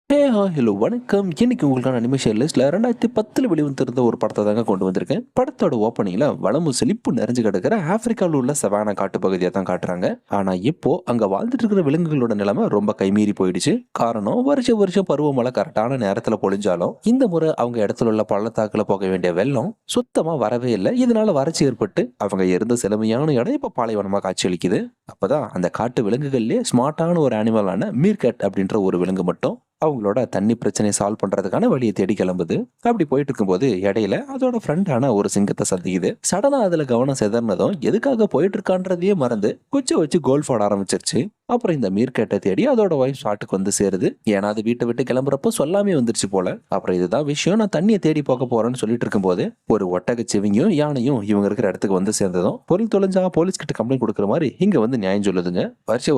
Hello வணக்கம். இன்னைக்கு உங்களுக்கான அனிமேஷன் லிஸ்ட்ல 2010 வெளிவந்திருந்த ஒரு படத்தை தாங்க கொண்டு வந்திருக்கேன். படத்தோட ஓப்பனிங்ல வளமும் செழிப்பு நிறைஞ்சு கிடக்கிற ஆப்பிரிக்காவில் உள்ள சவானா காட்டு பகுதியை தான் காட்டுறாங்க. ஆனா இப்போ அங்க வாழ்ந்துட்டு இருக்கிற விலங்குகளோட நிலைமை ரொம்ப கைமீறி போயிடுச்சு. காரணம் வருஷம் வருஷம் பருவமழை கரெக்டான நேரத்துல பொழிஞ்சாலும் இந்த முறை அவங்க இடத்துல உள்ள பள்ளத்தாக்குல போக வேண்டிய வெள்ளம் சுத்தமா வரவே இல்லை. இதனால வறட்சி ஏற்பட்டு அவங்க இருந்த செழுமையான இடம் இப்ப பாலைவனமா காட்சியளிக்குது. அப்பதான் அந்த காட்டு விலங்குகள்லயே ஸ்மார்ட்டான ஒரு அனிமலான மீர்கட் அப்படின்ற ஒரு விலங்கு மட்டும் அவங்களோட தண்ணி பிரச்சனையை சால்வ் பண்றதுக்கான வழியை தேடி கிளம்புது. அப்படி போயிட்டு இருக்கும்போது இடையில அதோட ஃப்ரெண்டான ஒரு சிங்கத்தை சந்திக்குது. சடனா அதுல கவனம் சிதறனதும் எதுக்காக போயிட்டு இருக்கான்றதையே மறந்து குச்சை வச்சு கோல்ஃப் ஆட ஆரம்பிச்சிருச்சு. அப்புறம் இந்த மீர்கேட்டை தேடி அதோட ஒய்ஃப் ஸ்பாட்டுக்கு வந்து சேருது. ஏன்னா அது வீட்டை விட்டு கிளம்புறப்போ சொல்லாமே வந்துருச்சு போல. அப்புறம் இதுதான் விஷயம், நான் தண்ணியை தேடி போக போறேன்னு சொல்லிட்டு இருக்கும்போது ஒரு ஒட்டகச்சிவிங்கியும் யானையும் இவங்க இருக்கிற இடத்துக்கு வந்து சேர்ந்ததும் பொருள் தொலைஞ்சா போலீஸ் கிட்ட கம்ப்ளைண்ட் கொடுக்குற மாதிரி இங்க வந்து நியாயம் சொல்லுதுங்க.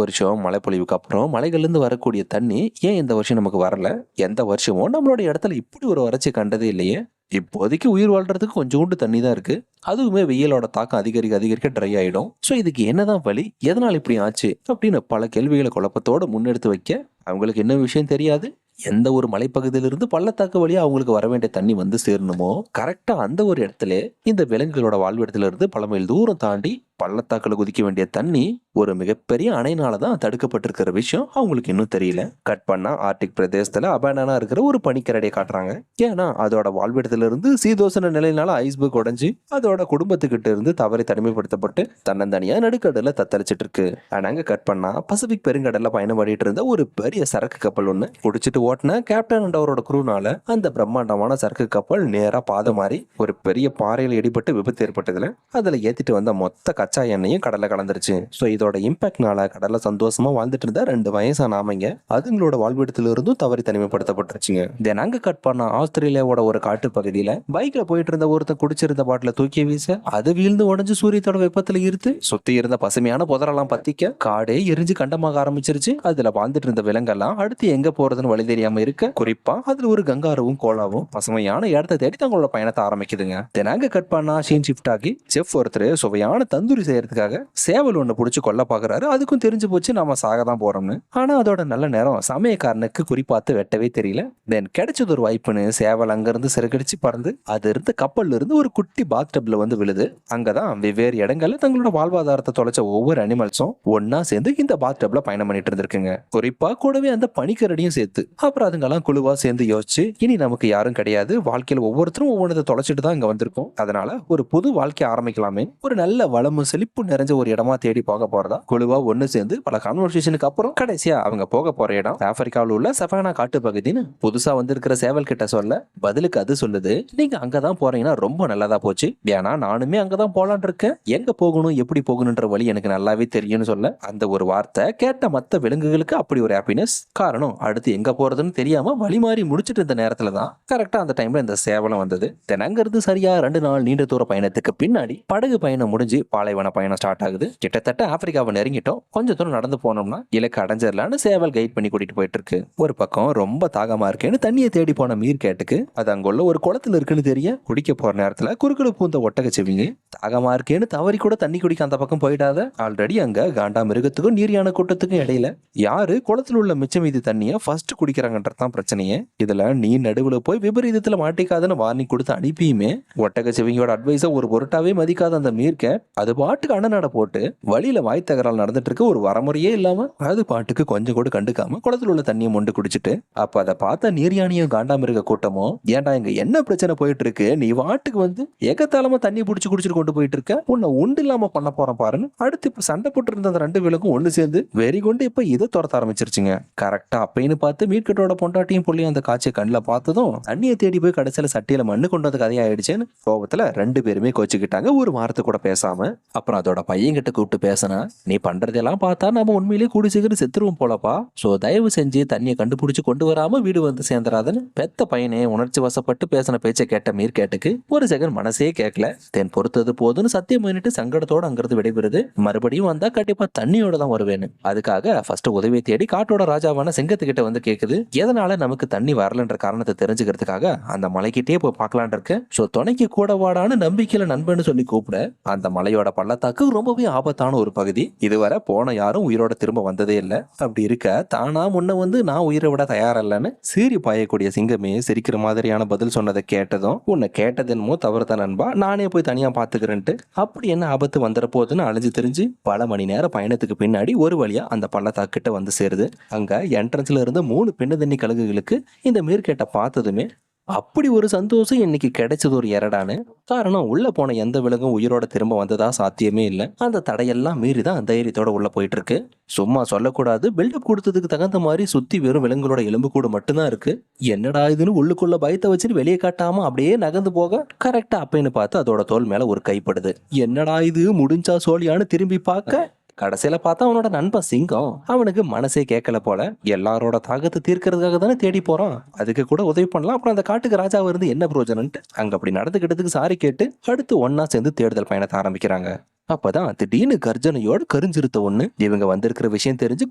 வருஷம் மழை பொழிவுக்கு அப்புறம் மலைகள்ல இருந்து வரக்கூடிய தண்ணி ஏன் இந்த வருஷம் நமக்கு வரல? எந்த வருஷமும் நம்மளோட இடத்துல இப்படி ஒரு வறட்சி கண்டதே இல்லையே. இப்போதைக்கு உயிர் வாழ்றதுக்கு கொஞ்சோண்டு தண்ணி தான் இருக்கு. அதுவுமே வெயிலோட தாக்கம் அதிகரிக்க அதிகரிக்க ட்ரை ஆயிடும். ஸோ இதுக்கு என்னதான் வழி, எதனால் இப்படி ஆச்சு அப்படின்னு பல கேள்விகளை குழப்பத்தோட முன்னெடுத்து வைக்க அவங்களுக்கு என்ன விஷயம் தெரியாது. எந்த ஒரு மலைப்பகுதியிலிருந்து பள்ளத்தாக்கு வழியா அவங்களுக்கு வர வேண்டிய தண்ணி வந்து சேரணுமோ கரெக்டா அந்த ஒரு இடத்துல இந்த விலங்குகளோட வாழ்விடத்துல இருந்து பல மைல் தூரம் தாண்டி பள்ளத்தாக்குல குதிக்க வேண்டிய தண்ணி ஒரு மிகப்பெரிய அணைனாலதான் தடுக்கப்பட்டிருக்கிற விஷயம் அவங்களுக்கு இன்னும் தெரியல. கட் பண்ணா ஆர்டிக் பிரதேசத்துல அபேண்டனா இருக்கிற ஒரு பனிக்கரடியை காட்டுறாங்க. ஏன்னா அதோட வாழ்விடத்துல இருந்து சீதோசன நிலையினால ஐஸ்பர்க் உடைஞ்சு அதோட குடும்பத்துக்கிட்ட இருந்து தவறி தனிமைப்படுத்தப்பட்டு தன்னந்தனியா நடுக்கடல தத்தளிச்சிட்டு இருக்கு. ஆனாங்க கட் பண்ணா பசிபிக் பெருங்கடல்ல பயணம் பண்ணிட்டு இருந்த ஒரு பெரிய சரக்கு கப்பல் ஒண்ணு குடிச்சிட்டு ஓட்டின கேப்டன் அண்ட் அவரோட குரூனால அந்த பிரம்மாண்டமான சரக்கு கப்பல் நேரா பாதை மாறி ஒரு பெரிய பாறையில் இடிபட்டு விபத்து ஏற்பட்டதுல அதுல ஏத்திட்டு வந்த மொத்த கச்சா எண்ணெயும் கடல்ல கலந்துருச்சு. ஸோ இதோட இம்பாக்ட்னால கடல்ல சந்தோஷமா வாழ்ந்துட்டு இருந்த 2 வயசான ஆமைங்க அதுங்களோட வாழ்விடத்துல இருந்தும் தவறி தனிமைப்படுத்தப்பட்டுருச்சுங்க. தென் அங்க கட் பண்ண ஆஸ்திரேலியாவோட ஒரு காட்டு பகுதியில பைக்ல போயிட்டு இருந்த ஒருத்தன் குடிச்சிருந்த பாட்டில தூக்கி வீச அது வீழ்ந்து உடஞ்சு சூரியத்தோட வெப்பத்துல இருத்து சுத்தி இருந்த பசுமையான புதரெல்லாம் பத்திக்க காடே எரிஞ்சு கண்டமாக ஆரம்பிச்சிருச்சு. அதுல வாழ்ந்துட்டு இருந்த விலங்கெல்லாம் அடுத்து எங்க போறதுன்னு வழி தெரியாம இருக்க, குறிப்பா அதுல ஒரு கங்காருவும் கோலாவும் பசுமையான இடத்தை தேடி தங்களோட பயணத்தை ஆரம்பிக்குதுங்க. தென் அங்க கட் பண்ணா சீன் ஷிஃப்ட் ஆகி செஃப் ஒருத்தர் சுவையான தந்தூரி செய்யறதுக்காக சேவல் ஒண்ணு புடிச்சு கொல்ல பாக்குறாரு. அதுக்கும் தெரிஞ்சு போச்சு நாம சாக தான் போறோம்னு. ஆனா அதோட நல்ல நேரம் சமயக்காரனுக்கு குறிப்பாத்து வெட்டவே தெரியல. தென் கிடைச்சது ஒரு வாய்ப்புன்னு சேவல் அங்க இருந்து சிறகடிச்சு பறந்து அது இருந்து கப்பல்ல இருந்து ஒரு குட்டி பாத் டப்ல வந்து விழுது. அங்கதான் வெவ்வேறு இடங்கள்ல தங்களோட வாழ்வாதாரத்தை தொலைச்ச ஒவ்வொரு அனிமல்ஸும் ஒன்னா சேர்ந்து இந்த பாத் டப்ல பயணம் பண்ணிட்டு இருந்திருக்குங்க. குறிப்பா கூடவே அந்த பனிக்கரடியும் சேர்த்து. அப்புறம் அதுங்கெல்லாம் குழுவா சேர்ந்து யோசிச்சு இனி நமக்கு யாரும் கிடையாது, வாழ்க்கையில ஒவ்வொருத்தரும் ஒவ்வொன்றதை தொலைச்சிட்டு தான் இங்க வந்திருக்கோம், அதனால ஒரு புது வாழ்க்கையை ஆரம்பிக்கலாமே, ஒரு நல்ல வளமும் செழிப்பு நிறைஞ்ச ஒரு இடமா தேடி போக போறதா குழுவா ஒண்ணு சேர்ந்து பல கான்வர்சேஷனுக்கு அப்புறம் கடைசியா அவங்க போக போற இடம் ஆப்பிரிக்காவில் உள்ள சவானா காட்டு பகுதின்னு புதுசா வந்திருக்கிற சேவல் கிட்ட சொல்ல பதிலுக்கு அது சொல்லுது, நீங்க அங்கதான் போறீங்கன்னா ரொம்ப நல்லதா போச்சு, ஏன்னா நானுமே அங்கதான் போலான் இருக்கேன், எங்க போகணும் எப்படி போகணும்ன்ற வழி எனக்கு நல்லாவே தெரியும்னு சொல்ல அந்த ஒரு வார்த்தை கேட்ட மத்த விலங்குகளுக்கு அப்படி ஒரு ஹாப்பினஸ். காரணம் அடுத்து எங்க போறதுன்னு தெரியாம வழி மாறி முடிச்சிட்டு இருந்த நேரத்துல தான் கரெக்டா அந்த டைம்ல இந்த சேவலம் வந்தது. தென் அங்க இருந்து சரியா 2 நாள் நீண்ட தூர பயணத்துக்கு பின்னாடி படகு பயணம் முடிஞ்சு பாலைவன பயணம் ஸ்டார்ட் ஆகுது. கிட்டத்தட்ட ஆப்பிரிக்காவை நெருங்கிட்டோம், கொஞ்சம் தூரம் நடந்து போனோம்னா இலக்கு அடைஞ்சிடலான்னு சேவல் கைட் பண்ணி கூட்டிட்டு போயிட்டு இருக்கு. ஒரு பக்கம் ரொம்ப தாகமா இருக்கேன்னு தண்ணியை தேடி போன மீர் கேட்டுக்கு அது அங்குள்ள ஒரு குளத்துல இருக்குன்னு தெரிய குடிக்க போற நேரத்துல குறுக்குழு பூந்த ஒட்டக செவிங்க தாகமா இருக்கேன்னு தவறி கூட தண்ணி குடிக்க அந்த பக்கம் போயிடாத. ஆல்ரெடி அங்க காண்டா மிருகத்துக்கும் நீரியான கூட்டத்துக்கும் இடையில யாரு குளத்துல உள்ள மிச்ச மீதி தண்ணிய ஃபர்ஸ்ட் குடிக்கிறாங்கன்றதான் பிரச்சனையே. இதுல நீ நடுவுல போய் விபரீதத்துல மாட்டிக்காதுன்னு வார்னிங் கொடுத்து அனுப்பியுமே ஒட்டக செவிங்கோட அட்வைஸ ஒரு பொருட்டாவே மதிக்காத அந்த மீர்க்க அது பாட்டுக்கு அண்ணனட போட்டு வழியில வாய் தகரால் நடந்துட்டு இருக்கு. ஒரு வரமுறையே இல்லாம அது பாட்டுக்கு கொஞ்சம் கூட கண்டுக்காம குளத்துல உள்ள தண்ணியை மொண்டு குடிச்சிட்டு அப்ப அதை பார்த்த நீர்யானியும் காண்டாமிருக கூட்டமும், ஏன்டா இங்க என்ன பிரச்சனை போயிட்டு இருக்கு, நீ வாட்டுக்கு வந்து ஏகத்தாளமா தண்ணி பிடிச்சு குடிச்சிட்டு கொண்டு போயிட்டு இருக்க, உன்னை உண்டு இல்லாம பண்ண போறேன் பாருன்னு அடுத்து இப்ப சண்டை போட்டு இருந்த அந்த 2 விலக்கும் ஒண்ணு சேர்ந்து வெறி கொண்டு இப்ப இதை துரத்த ஆரம்பிச்சிருச்சுங்க. கரெக்டா அப்பைன்னு பார்த்து மீட்கட்டோட பொண்டாட்டியும் புள்ளியும் அந்த காட்சியை கண்ணில் பார்த்ததும் தண்ணியை தேடி போய் கடைசியில சட்டியில மண்ணு கொண்டு வந்து கதையாயிடுச்சேன்னு கோபத்துல 2 பேருமே கோச்சுக்கிட்டாங்க, ஒரு வாரத்தை கூட பேசாம. அப்புறம் அதோட பையன் கிட்ட கூப்பிட்டு பேசினா, நீ பண்றதெல்லாம் பார்த்தா நம்ம உண்மையிலேயே கூடி சீக்கிரம் செத்துருவோம் போலப்பா, சோ தயவு செஞ்சு தண்ணியை கண்டுபிடிச்சு கொண்டு வராம வீடு வந்து சேர்ந்துராதுன்னு பெத்த பையனே உணர்ச்சி வசப்பட்டு பேசின பேச்சை கேட்ட மீர் கேட்டுக்கு ஒரு செகண்ட் மனசே கேட்கல. தென் பொறுத்தது போதுன்னு சத்தியம் பண்ணிட்டு சங்கடத்தோட அங்கிருந்து விடைபெறுது. மறுபடியும் வந்தா கண்டிப்பா தண்ணியோட தான் வருவேன்னு. அதுக்காக ஃபர்ஸ்ட் உதவியை தேடி காட்டோட ராஜாவான சிங்கத்துக்கிட்ட வந்து கேக்குது, எதனால நமக்கு தண்ணி வரலன்ற காரணத்தை தெரிஞ்சுக்கிறதுக்காக அந்த மலைக்கிட்டே போய் பார்க்கலான் இருக்கு. சோ துணைக்கு கூட வாடான்னு நம்பிக்கையில நண்பன்னு சொல்லி கூப்பிட அந்த மலையோட பல பள்ளத்தாக்கு ரொம்பவே ஆபத்தான ஒரு பகுதி. இதுவரை போன யாரும் உயிரோட திரும்ப வந்ததே இல்ல. அப்படி இருக்க தானா முன்ன வந்து நான் உயிரை விட தயாரில்லன்னு சீறி பாயக்கூடிய சிங்கமே சிரிக்கிற மாதிரியான பதில் சொன்னதை கேட்டதும், உன்னை கேட்டது என்னமோ தவறுதான் நண்பா, நானே போய் தனியா பாத்துக்கிறேன்ட்டு அப்படி என்ன ஆபத்து வந்துட போகுதுன்னு அழிஞ்சு தெரிஞ்சு பல மணி நேர பயணத்துக்கு பின்னாடி ஒரு வழியா அந்த பள்ளத்தாக்கு கிட்ட வந்து சேருது. அங்க என்ட்ரன்ஸ்ல இருந்த 3 பெண்ணு தண்ணி கழுகுகளுக்கு இந்த மீர்கேட்டை பார்த்ததுமே அப்படி ஒரு சந்தோஷம் இன்னைக்கு கிடைச்சது ஒரு எரடான்னு. காரணம், உள்ள போன எந்த விலங்கும் உயிரோட திரும்ப வந்ததா சாத்தியமே இல்லை. அந்த தடையெல்லாம் மீறிதான் தைரியத்தோட உள்ள போயிட்டு இருக்கு. சும்மா சொல்லக்கூடாது, பில்டப் கொடுத்ததுக்கு தகுந்த மாதிரி சுத்தி வெறும் விலங்குகளோட எலும்பு கூட மட்டும்தான் இருக்கு. என்னடா இதுன்னு உள்ளுக்குள்ள பயத்தை வச்சுட்டு வெளியே காட்டாம அப்படியே நகர்ந்து போக கரெக்டா அப்பன்னு பார்த்து அதோட தோல் மேல ஒரு கைப்படுது. என்னடா இது முடிஞ்சா சோழியான்னு திரும்பி பார்க்க கடைசியில பார்த்தா அவனோட நண்பன் சிங்கம். அவனுக்கு மனசே கேட்கல போல. எல்லாரோட தாகத்தை தீர்க்கறதுக்காக தானே தேடி போறான், அதுக்கு கூட உதவி பண்ணலாம். அப்புறம் அந்த காட்டுக்கு ராஜாவா இருந்து என்ன பிரயோஜனம்ட்டு அங்க அப்படி நடந்துக்கிட்டதுக்கு சாரி கேட்டு அடுத்து ஒன்னா சேர்ந்து தேடுதல் பயணத்தை ஆரம்பிக்கிறாங்க. அப்பதான் திடீர்னு கர்ஜனையோட கருஞ்சிருத்த ஒண்ணு இவங்க வந்திருக்கிற விஷயம் தெரிஞ்சு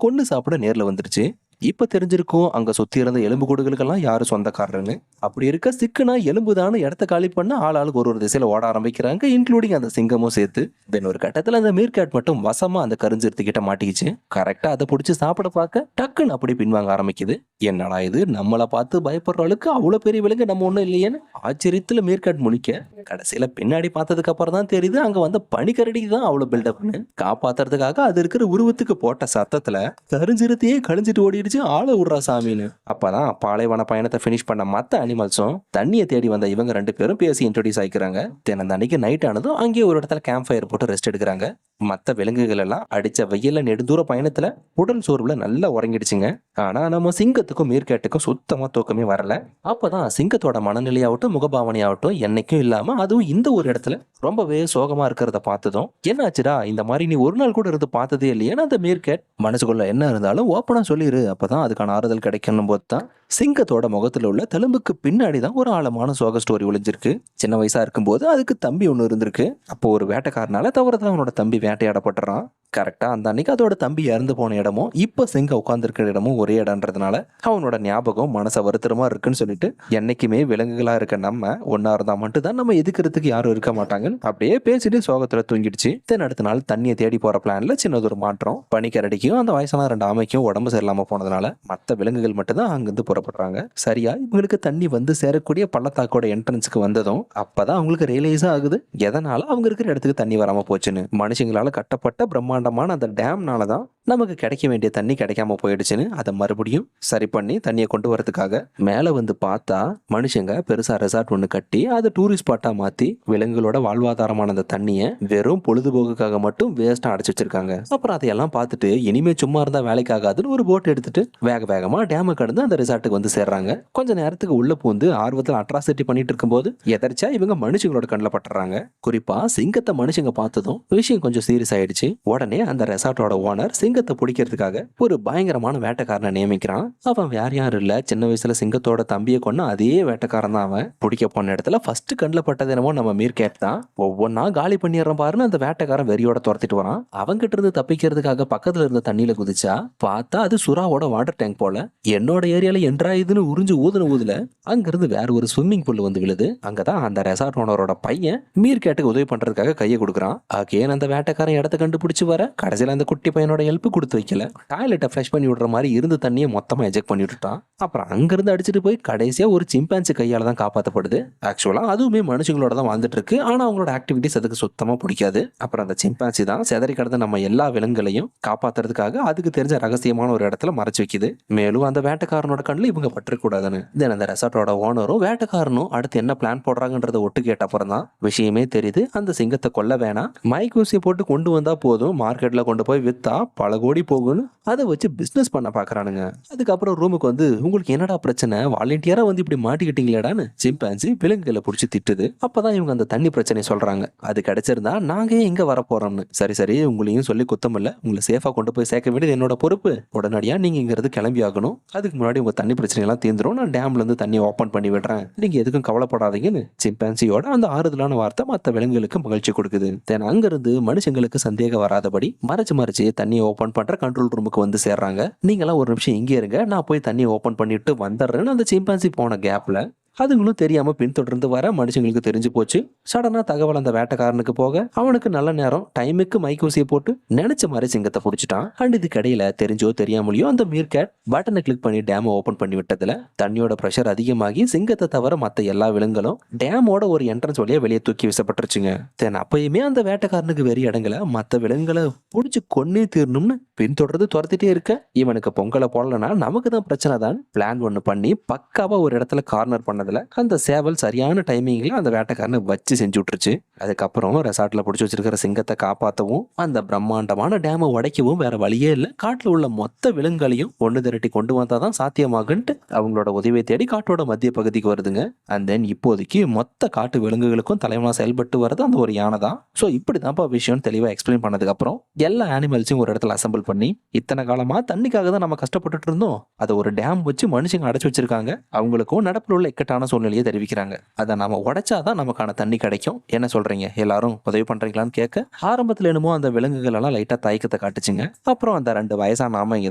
கொண்டு சாப்பிட நேர்ல வந்துருச்சு. இப்ப தெரிஞ்சிருக்கும் அங்க சுத்தி இருந்த எலும்பு கூடுகளுக்கெல்லாம் யாரு சொந்தக்காரன்னு. அப்படி இருக்க சிக்குனா எலும்புதான இடத்த காலி பண்ண ஆளாளுக்கு ஒரு திசையில ஓட ஆரம்பிக்கிறாங்க, இன்க்ளூடிங் அந்த சிங்கமும் சேர்த்து. தென் ஒரு கட்டத்துல அந்த மீர்கேட் மட்டும் வசமா அந்த கருஞ்சிருத்து கிட்ட மாட்டிக்கிச்சு. கரெக்டா அதை பிடிச்சி சாப்பிட பார்க்க டக்குன்னு அப்படி பின்வாங்க ஆரம்பிக்குது. என்னடா இது, நம்மளை பார்த்து பயப்படுற அளவுக்கு அவ்வளவு பெரிய விலங்கு நம்ம ஒண்ணும் இல்லையேன்னு ஆச்சரியத்துல மீர்கேட் முழிக்க கடைசியில பின்னாடி பார்த்ததுக்கு அப்புறம் தான் தெரியுது அங்க வந்த பனிக்கரடி தான் அவ்வளவு பில்டப்னு. காப்பாத்துறதுக்காக அது இருக்கிற உருவத்துக்கு போட்ட சத்தத்துல கருஞ்சிருத்தையே கழிஞ்சிட்டு ஓடிடுச்சு ஆள விடுறா சாமின்னு. அப்பதான் பாலைவன பயணத்தை பினிஷ் பண்ண மத்த அனிமல்ஸும் தண்ணியை தேடி வந்த இவங்க 2 பேரும் பேசி இன்ட்ரோடியூஸ் ஆயிக்கிறாங்க. தினம் அன்னைக்கு நைட் ஆனதும் அங்கேயே ஒரு இடத்துல கேம்ப் ஃபயர் போட்டு ரெஸ்ட் எடுக்கிறாங்க. மத்த விலங்குகள் எல்லாம் அடிச்ச வெயில நெடுந்தூர பயணத்துல உடல் சோர்வுல நல்லா உறங்கிடுச்சுங்க. ஆனா நம்ம சிங்கத்துக்கும் மீர்கேட்டுக்கும் சுத்தமா தூக்கமே வரல. அப்பதான் சிங்கத்தோட மனநிலையாகட்டும் முகபாவனையாகட்டும் என்னைக்கும் இல்லாம அதுவும் இந்த ஒரு இடத்துல ரொம்பவே சோகமா இருக்கிறத பார்த்ததும், என்னாச்சுடா இந்த மாதிரி நீ ஒரு நாள் கூட இருந்து பார்த்ததே இல்லையேன்னு அந்த மீர்கேட் மனசுக்குள்ள என்ன இருந்தாலும் ஓப்பனா சொல்லிரு, அப்பதான் அதுக்கான ஆறுதல் கிடைக்கணும் போது தான் சிங்கத்தோட முகத்துல உள்ள தழும்புக்கு பின்னாடி தான் ஒரு ஆழமான சோக ஸ்டோரி ஒளிஞ்சிருக்கு. சின்ன வயசா இருக்கும்போது அதுக்கு தம்பி ஒண்ணு இருந்திருக்கு. அப்போ ஒரு வேட்டைக்காரனால தவறுதலா அவனோட தம்பி வேட்டையாடப்பட்டுறான். கரெக்டா அந்த அன்னைக்கு அதோட தம்பி இறந்து போன இடமும் இப்ப சிங்கம் உட்கார்ந்துருக்கிற இடமும் ஒரே இடம்ன்றதுனால அவனோட ஞாபகம் மனச வருத்தரமா இருக்குன்னு சொல்லிட்டு, என்னைக்குமே விலங்குகளா இருக்க நம்ம ஒன்னா இருந்தா மட்டும் தான் நம்ம எதுக்கிறதுக்கு யாரும் இருக்க மாட்டாங்க அப்படியே பேசிட்டு சோகத்துல தூங்கிடுச்சு. தென் அடுத்த நாள் தண்ணியை தேடி போற பிளான்ல சின்னதொரு மாற்றம். பனிக்கரடிக்கும் அந்த வயசான 2 ஆமைக்கும் உடம்பு சரியில்லாம போனதுனால மத்த விலங்குகள் மட்டும் தான் அங்கிருந்து புறப்படுறாங்க. சரியா இவங்களுக்கு தண்ணி வந்து சேரக்கூடிய பள்ளத்தாக்கோட என்ட்ரன்ஸுக்கு வந்ததும் அப்பதான் அவங்களுக்கு ரியலைஸ் ஆகுது எதனால அவங்க இருக்கிற இடத்துக்கு தண்ணி வராம போச்சுன்னு. மனுஷங்களால கட்டப்பட்ட பிரம்மாண்டமான அந்த டேம்னாலதான் நமக்கு கிடைக்க வேண்டிய தண்ணி கிடைக்காம போயிடுச்சுன்னு அதை மறுபடியும் சரி பண்ணி தண்ணியை கொண்டு வரதுக்காக மேல வந்து பார்த்தா மனுஷங்க பெருசா ரெசார்ட் ஒண்ணு கட்டி அதை டூரிஸ்ட் ஸ்பாட்டா மாத்தி விலங்குகளோட வாழ்வாதாரமான அந்த தண்ணியை வெறும் பொழுதுபோக்குக்காக மட்டும் வேஸ்டா அடைச்சு வச்சிருக்காங்க. அப்புறம் அதையெல்லாம் பார்த்துட்டு இனிமே சும்மா இருந்தா வேலைக்காகாதுன்னு ஒரு போட் எடுத்துட்டு வேக வேகமா டேமை கடந்து அந்த ரெசார்ட்டுக்கு வந்து சேர்றாங்க. கொஞ்ச நேரத்துக்கு உள்ள பூந்து ஆர்வத்தில் அட்ராசிட்டி பண்ணிட்டு இருக்கும்போது எதர்ச்சா இவங்க மனுஷங்களோட கண்ணில் பட்டுறாங்க. குறிப்பா சிங்கத்தை மனுஷங்க பார்த்ததும் விஷயம் கொஞ்சம் சீரியஸ் ஆயிடுச்சு. உடனே அந்த ரெசார்ட்டோட ஓனர் சிங்கத்தை பிடிக்கிறதுக்காக ஒரு பயங்கரமான வேட்டைக்காரனை நியமிக்கிறான். அவன் வேற யாரும் இல்ல, சின்ன வயசுல சிங்கத்தோட தம்பியை கொண்டு அதே வேட்டைக்காரன் தான். அவன் பிடிக்க போன இடத்துல ஃபர்ஸ்ட் கண்ணில் பட்டது என்னமோ நம்ம மீர்கேட் தான். ஒவ்வொன்னா காலி பண்ணிடுறான் பாருன்னு அந்த வேட்டைக்காரன் வெறியோட துரத்திட்டு வரான். அவங்கிட்ட இருந்து தப்பிக்கிறதுக்காக பக்கத்துல இருந்த தண்ணியில குதிச்சா பார்த்தா அது சுறாவோட வாட்டர் டேங்க் போல. என்னோட ஏரியால என்றா இதுன்னு உறிஞ்சு ஊதுல அங்கிருந்து வேற ஒரு ஸ்விம்மிங் பூல் வந்து விழுது. அங்கதான் அந்த ரெசார்ட் ஓனரோட பையன் மீர்கேட்டுக்கு உதவி பண்றதுக்காக கையை கொடுக்குறான். அகேன் அந்த வேட்டைக்காரன் இடத்த கண்டுபிடிச்சு வர கடைசியில அந்த குட்டி பையனோட ஹெல்ப் கொடுத்து வைக்கல. டாய்லெட்டை ஃப்ரெஷ் பண்ணி விடுற மாதிரி இருந்த தண்ணியை மொத்தமா எஜெக்ட் பண்ணி விட்டுட்டான். அப்புறம் அங்கிருந்து அடிச்சுட்டு போய் கடைசியா ஒரு சிம்பான்சி கையால தான் காப்பாற்றப்படுது. ஆக்சுவலா அதுவுமே மனுஷங்களோட தான் வாழ்ந்துட்டு இருக்கு. ஆனா அவங்களோட ஆக்டிவிட்டிஸ் அதுக்கு சுத்தமா பிடிக்காது. அப்புறம் அந்த சிம்பான்சி தான் செதறி கடந்த நம்ம எல்லா விலங்குகளையும் காப்பாத்துறதுக்காக அதுக்கு தெரிஞ்ச ரகசியமான ஒரு இடத்துல மறைச்சு வைக்குது. மேலும் அந்த வேட்டைக்காரனோட கண்ணில் இவங்க பற்றக்கூடாதுன்னு. தென் அந்த ரெசார்ட்டோட ஓனரும் வேட்டைக்காரனும் அடுத்து என்ன பிளான் போடுறாங்கன்றத ஒட்டு கேட்ட அப்புறம் தான் விஷயமே தெரியுது. அந்த சிங்கத்தை கொல்ல வேணாம், மைக் ஊசியை போட்டு கொண்டு வந்தா போதும், மார்க்கெட்ல கொண்டு போய் வித்தா பல கோடி போகும்னு அதை வச்சு பிசினஸ் பண்ண பாக்குறானுங்க. அதுக்கப்புறம் ரூமுக்கு வந்து உங்களுக்கு என்னடா பிரச்சனை, வாலண்டியரா வந்து இப்படி மாட்டிக்கிட்டீங்களாடான்னு சிம்பான்சி விலங்குகளை பிடிச்சி திட்டுது. அப்பதான் இவங்க அந்த தண்ணி பிரச்சனை சொல்றாங்க. அது கிடைச்சிருந்தா நாங்க எங்க வர போறோம்னு. சரி உங்களையும் சொல்லி குத்தம் இல்ல, உங்களை சேஃபா கொண்டு போய் சேர்க்க வேண்டியது என்னோட பொறுப்பு. உடனடியா நீங்க இங்கிறது கிளம்பி ஆகணும். அதுக்கு முன்னாடி உங்க தண்ணி பிரச்சனை எல்லாம் தீர்ந்துரும். நான் டேம்ல இருந்து தண்ணி ஓபன் பண்ணி விடுறேன், நீங்க எதுக்கும் கவலைப்படாதீங்கன்னு சிம்பான்சியோட அந்த ஆறுதலான வார்த்தை மற்ற விலங்குகளுக்கு மகிழ்ச்சி கொடுக்குது. தென் அங்கிருந்து மனுஷங்களுக்கு சந்தேகம் வராதபடி மறைச்சு தண்ணியை ஓபன் பண்ற கண்ட்ரோல் ரூமுக்கு வந்து சேர்றாங்க. நீங்களாம் ஒரு நிமிஷம் இங்கே இருங்க, நான் போய் தண்ணியை ஓபன் பண்ணிட்டு வந்துடுறேன்னு அந்த சிம்பான்சி போன கேப்ல அதுங்களும் தெரியாம பின்தொடர்ந்து வர மனுஷங்களுக்கு தெரிஞ்சு போச்சு. சடனா தகவல் அந்த வேட்டைக்காரனுக்கு போக அவனுக்கு நல்ல நேரம் டைமுக்கு மைக்கூசியை போட்டு நினைச்ச மாதிரி சிங்கத்தை பிடிச்சிட்டான். அண்ட் இதுக்கு இடையில தெரிஞ்சோ தெரியாமலையோ அந்த மீர்கேட் பட்டனை கிளிக் பண்ணி டேமை ஓபன் பண்ணி விட்டதுல தண்ணியோட பிரஷர் அதிகமாகி சிங்கத்தை தவிர மத்த எல்லா விலங்குகளும் டேமோட ஒரு என்ட்ரன்ஸ் வழியா வெளியே தூக்கி வீசப்பட்டுருச்சுங்க. தென் அப்பயுமே அந்த வேட்டைக்காரனுக்கு வெறி இடங்களை மத்த விலங்குகளை பிடிச்சி கொன்னே தீரணும்னு பின்தொடர்ந்து துரத்திட்டே இருக்க இவனுக்கு பொங்கலை போடலனா நமக்கு தான் பிரச்சனை தான் பிளான் ஒண்ணு பண்ணி பக்காவா ஒரு இடத்துல கார்னர் பண்ணதுல அந்த சேவல் சரியான டைமிங்ல அந்த வேட்டைக்காரனை வச்சு செஞ்சு விட்டுருச்சு. அதுக்கப்புறம் ரெசார்ட்ல பிடிச்சி வச்சிருக்கிற சிங்கத்தை காப்பாற்றவும் அந்த பிரம்மாண்டமான டேமை உடைக்கவும் வேற வழியே இல்லை. காட்டுல உள்ள மொத்த விலங்குகளையும் ஒண்ணு திரட்டி கொண்டு வந்தாதான் சாத்தியமாகுன்ட்டு அவங்களோட உதவியை தேடி காட்டோட மத்திய பகுதிக்கு வருதுங்க. அண்ட் தென் இப்போதைக்கு மொத்த காட்டு விலங்குகளுக்கும் தலைவனா செயல்பட்டு வரது அந்த ஒரு யானை தான். ஸோ இப்படிதான்ப்பா விஷயம் தெளிவா எக்ஸ்பிளைன் பண்ணதுக்கு அப்புறம் எல்லா அனிமல்ஸையும் ஒரு இடத்துல அசம்பிள் பண்ணி இத்தனை காலமா தண்ணிக்காக தான் நம்ம கஷ்டப்பட்டுட்டு இருந்தோம், அதை ஒரு டேம் வச்சு மனுஷங்க அடைச்சு வச்சிருக்காங்க, அவங்களுக்கும் நடப்பில் உள்ள இக்கட்டான சூழ்நிலையை தெரிவிக்கிறாங்க, அதை நாம உடைச்சாதான் நமக்கான தண்ணி கிடைக்கும், என்ன சொல்றீங்க எல்லாரும் உதவி பண்றீங்களான்னு கேட்க ஆரம்பத்துல என்னமோ அந்த விலங்குகள் எல்லாம் லைட்டா தயக்கத்தை காட்டுச்சுங்க. அப்புறம் அந்த 2 வயசான ஆமைங்க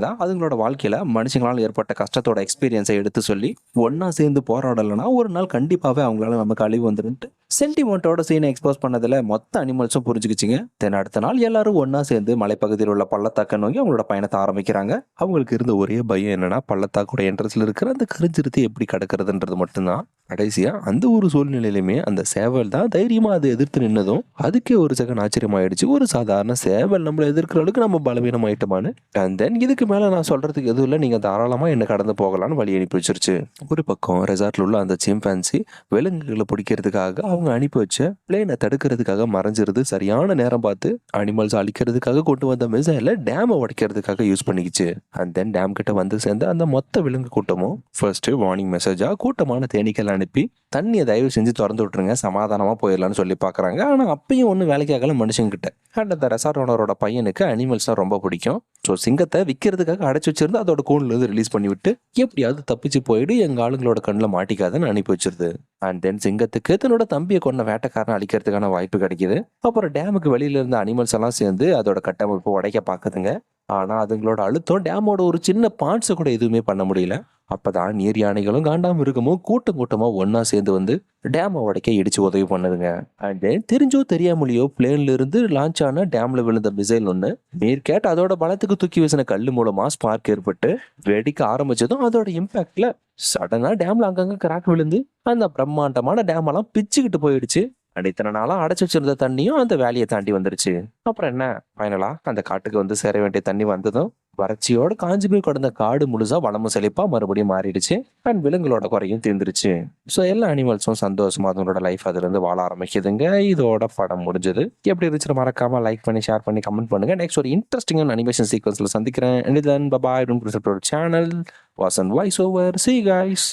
தான் அதுங்களோட வாழ்க்கையில மனுஷங்களால் ஏற்பட்ட கஷ்டத்தோட எக்ஸ்பீரியன்ஸை எடுத்து சொல்லி ஒன்னா சேர்ந்து போராடலைன்னா ஒரு நாள் கண்டிப்பாவே அவங்களால நமக்கு அழிவு வந்துருன்ட்டு சென்டிமெண்டோட சீனை எக்ஸ்போஸ் பண்ணதுல மொத்த அனிமல்ஸும் புரிஞ்சுக்கிச்சுங்க. தென் அடுத்த நாள் எல்லாரும் ஒன்னா சேர்ந்து மலைப்பகுதியில் உள்ள பள்ளத்தாக்க நோக்கி அவங்களோட பயணத்தை ஆரம்பிக்கிறாங்க. அவங்களுக்கு இருந்த ஒரே பயம் என்னன்னா பள்ளத்தாக்கோட என்ட்ரன்ஸ்ல இருக்கிற அந்த கருஞ்சிருத்தை எப்படி கடக்கிறதுன்றது மட்டும்தான். கடைசியா அந்த ஒரு சூழ்நிலையிலுமே அந்த சேவல் தான் தைரியமா அதை எதிர்த்து நின்னதும் அதுக்கே ஒரு செகண்ட் ஆச்சரியமாயிடுச்சு. ஒரு சாதாரண சேவல் நம்மளை எதிர்க்கிற அளவுக்கு நம்ம பலவீனமாயிட்டோமான்னு. அண்ட் தென் இதுக்கு மேல நான் சொல்றதுக்கு எதுவும் இல்லை, நீங்க தாராளமா என்ன கடந்து போகலான்னு வழி அனுப்பி வச்சிருச்சு. ஒரு பக்கம் ரெசார்ட்ல உள்ள அந்த சிம்பான்சி விலங்குகளை பிடிக்கிறதுக்காக அவங்க அனுப்பி வச்ச பிளேனை தடுக்கிறதுக்காக மறைஞ்சிருது. சரியான நேரம் பார்த்து அனிமல்ஸ் அழிக்கிறதுக்காக கொண்டு வந்த மிசைலை டேமை உடைக்கிறதுக்காக யூஸ் பண்ணிக்கிச்சு. அண்ட் தென் டேம் கிட்ட வந்து சேர்ந்த அந்த மொத்த விலங்கு கூட்டமும் ஃபர்ஸ்ட் வார்னிங் மெசேஜா கூட்டமான தேனீக்கள் அனுப்பி தண்ணியை தயவு செஞ்சு திறந்து விட்டுருங்க, சமாதானமா போயிடலாம்னு சொல்லி பாக்குறாங்க. ஆனா அப்பயும் ஒன்றும் வேலைக்காகல மனுஷங்கிட்ட. அண்ட் அந்த ரெசார்ட் ஓனரோட பையனுக்கு அனிமல்ஸ் தான் ரொம்ப பிடிக்கும். ஸோ சிங்கத்தை விற்கிறதுக்காக அடைச்சி வச்சிருந்து அதோட கூண்டுல இருந்து ரிலீஸ் பண்ணி விட்டு எப்படியாவது தப்பிச்சு போயிடு, எங்க ஆளுங்களோட கண்ணில் மாட்டிக்காதுன்னு அனுப்பி வச்சிருது. அண்ட் தென் சிங்கத்துக்கு தன்னோட தம்பியை கொண்ட வேட்டைக்காரன் அழிக்கிறதுக்கான வாய்ப்பு கிடைக்குது. அப்புறம் டேமுக்கு வெளியில இருந்த அனிமல்ஸ் எல்லாம் சேர்ந்து அதோட கட்டமைப்பு உடைக்க பாக்குதுங்க. ஆனா அதுங்களோட அழுத்தம் டேமோட ஒரு சின்ன பார்ட்ஸை கூட எதுவுமே பண்ண முடியல. அப்பதான் நீர் யானைகளும் காண்டாமிருகமும் கூட்டம் கூட்டமா ஒன்னா சேர்ந்து வந்து டேமை உடைக்க இடிச்சு உதவி பண்ணுதுங்க. அண்ட் தென் தெரிஞ்சோ தெரியாமலையோ பிளேன்ல இருந்து லான்ச் ஆன டேம்ல விழுந்த மிசைல் ஒன்று மீர்கேட் அதோட பலத்துக்கு தூக்கி வீசின கல்லு மூலமா ஸ்பார்க் ஏற்பட்டு வெடிக்க ஆரம்பிச்சதும் அதோட இம்பாக்ட்ல சடனா டேம்ல அங்கங்க கிராக் விழுந்து அந்த பிரம்மாண்டமான டேம் எல்லாம் பிச்சுக்கிட்டு போயிடுச்சு. அண்ட் இத்தனை நாளா அடைச்சு வச்சிருந்த தண்ணியும் அந்த வேலையை தாண்டி வந்துருச்சு. அப்புறம் என்ன, ஃபைனலா அந்த காட்டுக்கு வந்து சேர வேண்டிய தண்ணி வந்ததும் வறட்சியோட காஞ்சி போய் கிடந்த காடு முழுசா வளமும் செழிப்பா மறுபடியும் மாறிடுச்சு. அண்ட் விலங்குகளோட குறையும் தீர்ந்துருச்சு. ஸோ எல்லா அனிமல்ஸும் சந்தோஷமா அதனோட லைஃப் அதுல இருந்து வாழ ஆரம்பிக்குதுங்க. இதோட படம் முடிஞ்சது. எப்படி இருந்துச்சு மறக்காம லைக் பண்ணி ஷேர் பண்ணி கமெண்ட் பண்ணுங்க. நெக்ஸ்ட் ஒரு இன்ட்ரெஸ்டிங்கான அனிமேஷன் சீக்வன்ஸ்ல சந்திக்கிறேன். Channel Vasan voice over. See you guys.